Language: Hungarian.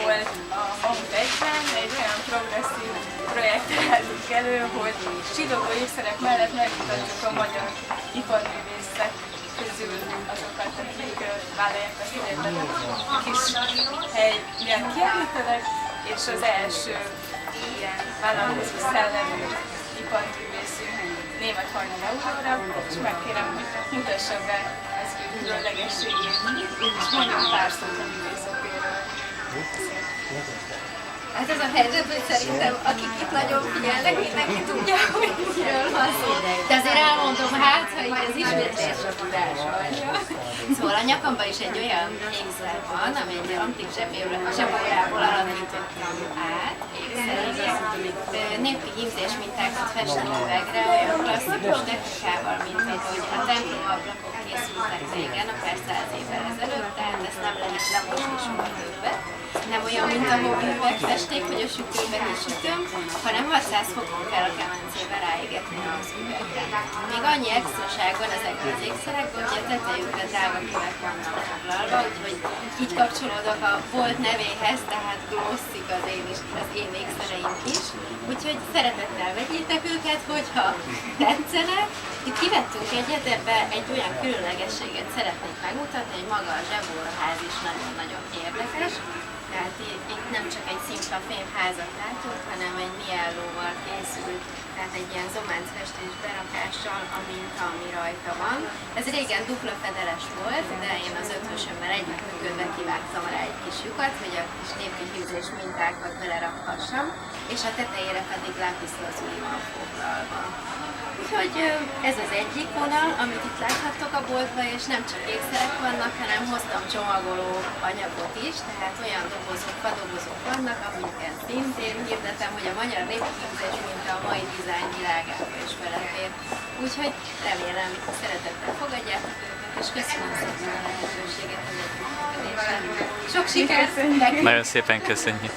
volt a Maguk egyben, egy olyan progresszív projekttel állunk elő, hogy csillogó ékszerek mellett megmutatjuk a magyar iparművészek közül azokat, akik vállalják a születet kis helyben kiállítanak, és az első ilyen vállalkozó szellemű iparművészünk Németh Hajnal Aurora, és megkérem, hogy mutassa be az ő különlegességét, és mondjon pár szót a művészetéről. Hát ez a helyzet, hogy szerintem akik itt nagyon figyelnek, mindenki tudja, hogy miről van szó. De azért elmondom hát, hogy ez ismétlésre tudás vagy. Szóval a nyakamban is egy olyan ékszer van, ami egy antik zsebórából alakítottam át ékszerre. Népi hímzés mintákat festeni üvegre, olyan klasszikus technikával, mint ahogy a templom ablakok készültek régen, akár 100 évvel ezelőtt, tehát ezt nem lehet lemosni soha többet. Nem olyan, mint a hobbi üvegfesték, hogy a sütőben is sütöm, hanem 600 fokon kell a kemencével ráégetni az üvegre. Még annyi extraság van ezekben az ékszerekben, hogy a tetejükre drága kövek vannak foglalva, úgyhogy így kapcsolódok a volt nevéhez, tehát glosszik az én ékszereim is. Úgyhogy szeretettel vegyétek őket, hogyha tetszenek. Itt kivettünk egyet, ebbe egy olyan különlegességet szeretnék megmutatni, hogy maga a zsebóraház is nagyon-nagyon érdekes. Tehát itt nem csak egy szimpla fémházat látunk, hanem egy miellóval készült, tehát egy ilyen zománcfestés berakással, a minta, ami rajta van. Ez régen dupla fedeles volt, de én az ötvösömmel együttműködve kivágtam rá egy kis lyukat, hogy a kis népi hűzés mintákat belerakhassam, és a tetejére pedig lápiszlazuli van foglalva. Úgyhogy ez az egyik vonal, amit itt láthattok a boltban, és nem csak ékszerek vannak, hanem hoztam csomagoló anyagot is, tehát olyan dobozok, fadobozok vannak, amiket szintén hirdetem, hogy a magyar népképzés mint a mai dizájn világába is belefér. Úgyhogy remélem, szeretettel fogadjátok őket, és köszönöm szépen a lehetőséget az együttműködésre. Sok sikert! Nagyon szépen köszönjük!